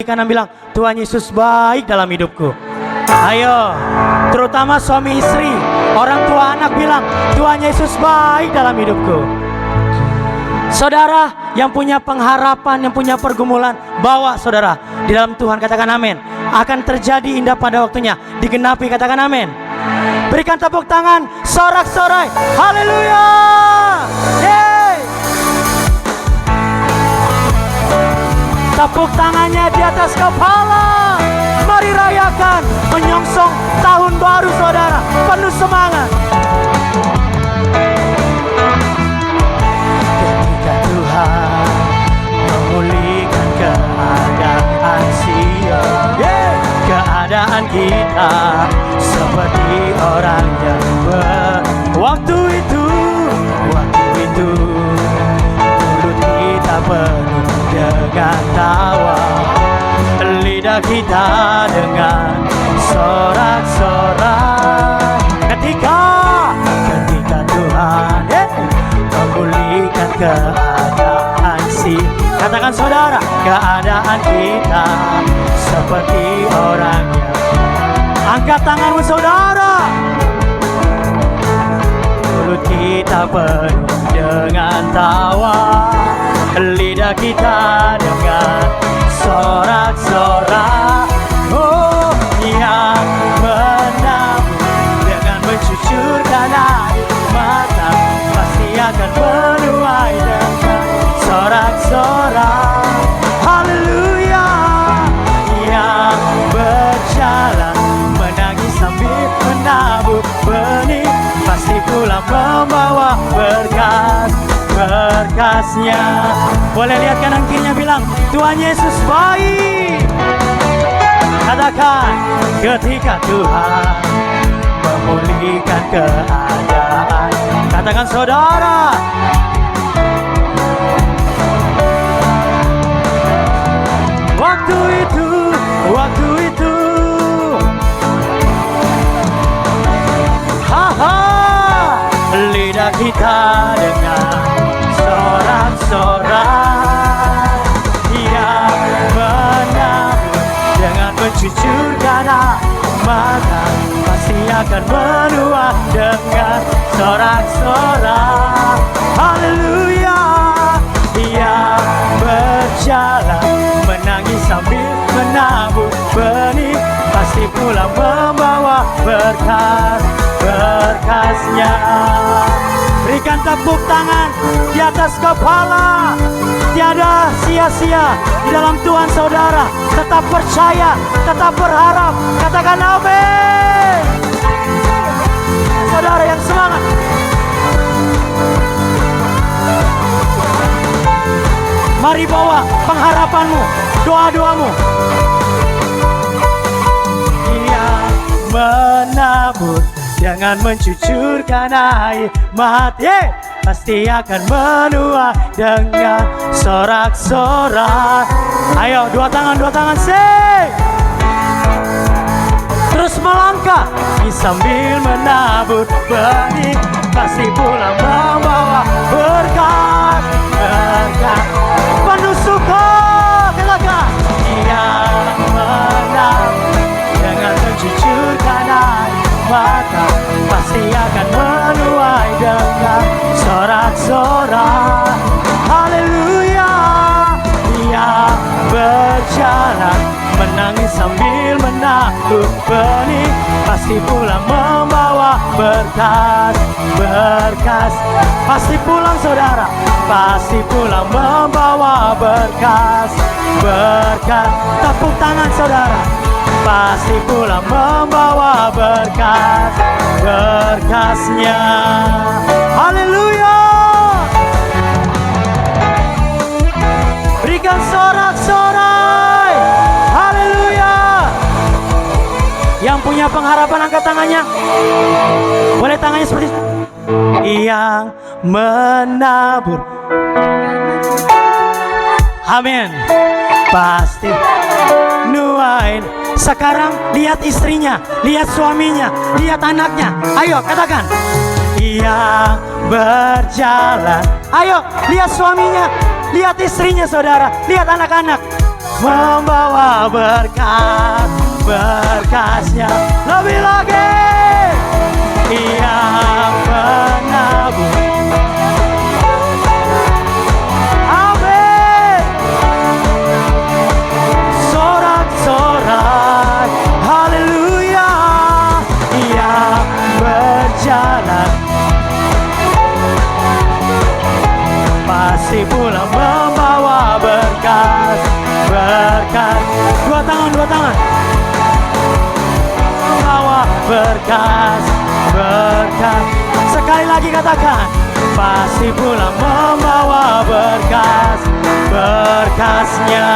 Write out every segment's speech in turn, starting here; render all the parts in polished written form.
kanan bilang, Tuhan Yesus baik dalam hidupku. Ayo, terutama suami istri, orang tua anak bilang, Tuhan Yesus baik dalam hidupku. Saudara yang punya pengharapan, yang punya pergumulan, bawa saudara di dalam Tuhan, katakan amin. Akan terjadi indah pada waktunya, digenapi, katakan amin. Berikan tepuk tangan, sorak-sorai, haleluya. Yeay. Tepuk tangannya di atas kepala. Mari rayakan, menyongsong tahun baru saudara, penuh semangat. Ketika Tuhan memulihkan keadaan Sion, keadaan kita seperti orang yang waktu itu mulut kita penuh dengan tawa, lidah kita dengan sorak-sorai. Ketika Tuhan memulihkan keadaan katakan saudara, keadaan kita seperti orang yang. Angkat tanganmu saudara. Mulut kita penuh dengan tawa, lidah kita dengan sorak-sorai. Oh, yang menabur dengan mencucurkan air mata pasti akan menuai dengan sorak-sorai. Haleluya. Yang berjalan menangis sambil menabur benih pasti pulang membawa berkasnya. Boleh lihat kanan kirinya, bilang Tuhan Yesus baik. Katakan, ketika Tuhan memulihkan keadaan. Katakan saudara. Waktu itu lidah kita dengan sorak-sorai, yang menabur dengan mencucurkan air mata pasti akan menuai dengan sorak-sorai. Haleluya. Yang berjalan menangis sambil menabur benih pasti pulang membawa berkasnya. Berikan tepuk tangan di atas kepala. Tiada sia-sia di dalam Tuhan saudara. Tetap percaya, tetap berharap. Katakan amin. Saudara yang semangat. Mari bawa pengharapanmu, doa-doamu. Yang menabur dengan mencucurkan air mata pasti akan menuai dengan sorak-sorai. Ayo, dua tangan sing. Terus melangkah sambil menabur benih pasti pulang membawa berkat penuh suka. Katakan, yang menabur dengan mencucurkan air mata pasti akan menuai dengan sorak-sorai. Haleluya. Yang berjalan menangis sambil menabur benih pasti pulang membawa berkas. Pasti pulang saudara, pasti pulang membawa berkas. Tepuk tangan saudara. Pasti pulang membawa berkasnya. Haleluya. Berikan sorak-sorai. Haleluya. Yang punya pengharapan angkat tangannya. Boleh tangannya seperti itu. Yang menabur. Amin. Pasti nuain. Sekarang lihat istrinya, lihat suaminya, lihat anaknya. Ayo katakan. Yang berjalan. Ayo lihat suaminya, lihat istrinya saudara, lihat anak-anak. membawa berkat, berkasnya lebih lagi. Ia menabur. Amin. Sorak-sorai haleluya. Ia berjalan, masih pula membawa berkat, berkat. Dua tangan, dua tangan. Membawa berkat, berkat. Sekali lagi katakan, pasti pula membawa berkas, berkasnya.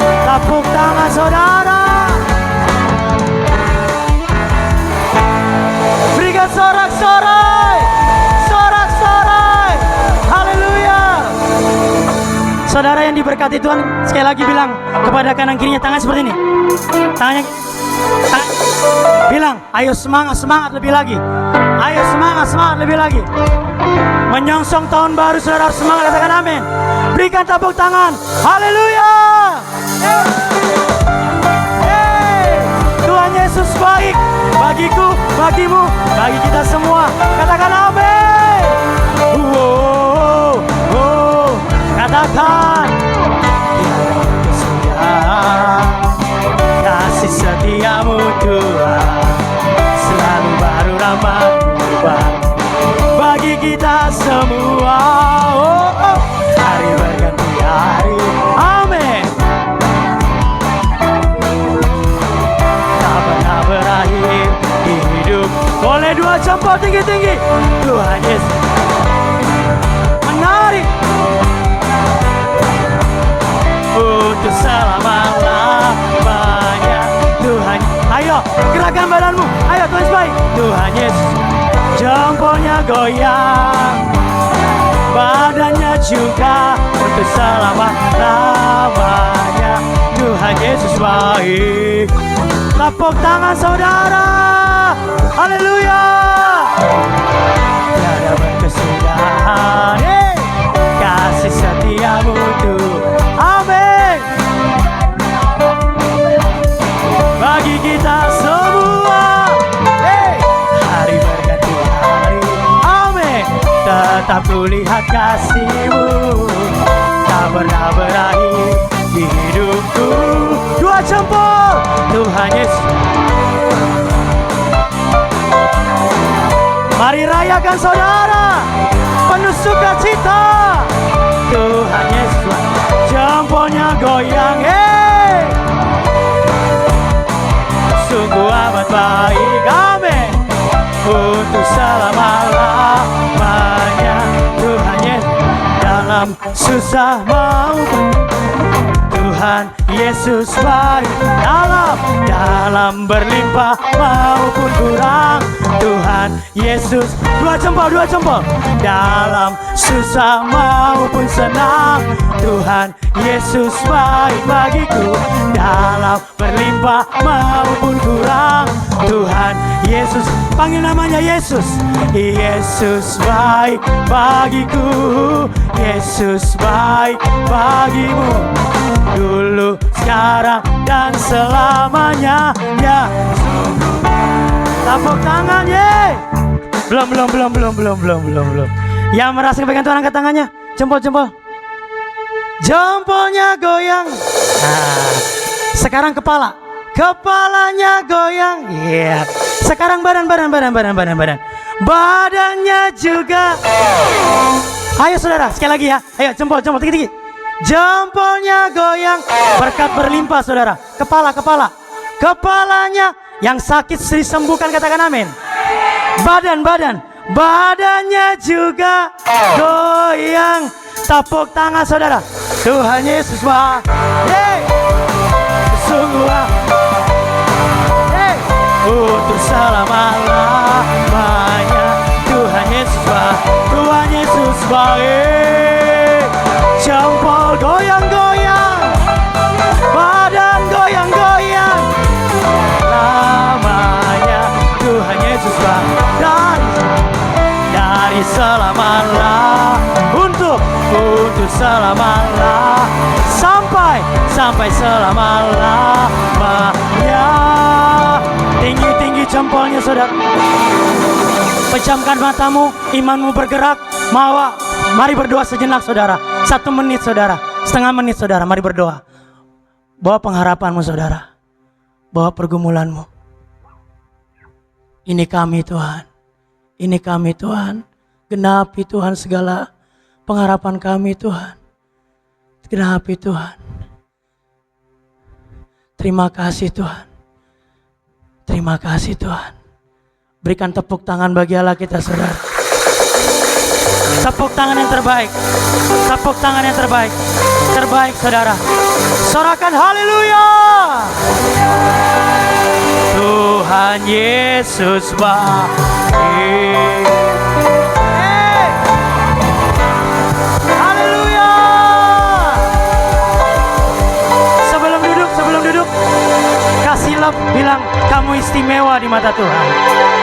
Tepuk tangan saudara. Berikan sorak-sorai, sorak-sorai. Haleluya. Saudara yang diberkati Tuhan, sekali lagi bilang kepada kanan kirinya, tangan seperti ini. Tangannya, bilang, ayo semangat, semangat lebih lagi. Ayo semangat, semangat lebih lagi. Menyongsong tahun baru, saudara harus semangat, katakan amin. Berikan tepuk tangan, haleluya. Tuhan Yesus baik bagiku, bagimu, bagi kita semua. Katakan amin. Katakan, kasih setiamu Tuhan selalu baru, ramah bagi kita semua. Hari berganti hari, amin. Tak pernah berakhir di hidup. Boleh dua jempol tinggi-tinggi. Tuhan Yesus menarik untuk selama-lamanya. Tuhan, ayo gerakan badanmu, ayo Tuhan baik. Tuhan Yesus, jempolnya goyang, badannya juga untuk selama-lamanya. Tuhan Yesus baik. Tepuk tangan saudara, haleluya. Tiada berkesudahan, kasih setiamu Tuhan, amin. Bagi kita semua, hari berganti hari, amin. Tetap kulihat kasih-Mu, tak pernah berakhir di hidupku. Dua jempol, Tuhan Yesus. Mari rayakan saudara, penuh sukacita. Tuhan Yesus, jempolnya goyang, sungguh amat baik, amin. Untuk selama-lamanya. Tuhan Yesus, dalam susah maupun Tuhan Yesus baik, dalam berlimpah maupun kurang. Tuhan Yesus, dua jempol, dalam susah maupun senang. Tuhan Yesus baik bagiku, dalam berlimpah maupun kurang. Tuhan Yesus, panggil namanya Yesus. Yesus baik bagiku, Yesus baik bagimu, dulu, sekarang, dan selamanya. Ya, tepuk tangan, ye. Belum. Yang merasa kebaikan Tuhan angkat tangannya. Jempol. Jempolnya goyang. Nah, sekarang kepalanya goyang. Iya. Sekarang badan. Badannya juga. Ayo saudara, sekali lagi ya. Ayo jempol tinggi. Jempolnya goyang, berkat berlimpah saudara. Kepalanya yang sakit disembuhkan, katakan amin. Badannya juga goyang. Tepuk tangan saudara. Tuhan Yesus baik. Sungguh untuk selama-lamanya. Tuhan Yesus baik. Jempol goyang-goyang, badan goyang-goyang, lamanya. Tuhan Yesus baik. Dari selama-lamanya, untuk selama-lamanya, sampai sampai selama-lamanya. Tinggi-tinggi jempolnya saudara. Pejamkan matamu, imanmu bergerak. Mari berdoa sejenak saudara. 1 menit saudara, setengah menit saudara, mari berdoa. Bawa pengharapanmu saudara, bawa pergumulanmu. Ini kami Tuhan, ini kami Tuhan. Genapi Tuhan segala pengharapan kami Tuhan. Genapi Tuhan. Terima kasih Tuhan. Terima kasih Tuhan. Berikan tepuk tangan bagi Allah kita saudara. Tepuk tangan yang terbaik. Tepuk tangan yang terbaik. Terbaik saudara. Sorakan haleluya. Tuhan Yesus baik. Haleluya. Sebelum duduk, kasih love, bilang kamu istimewa di mata Tuhan.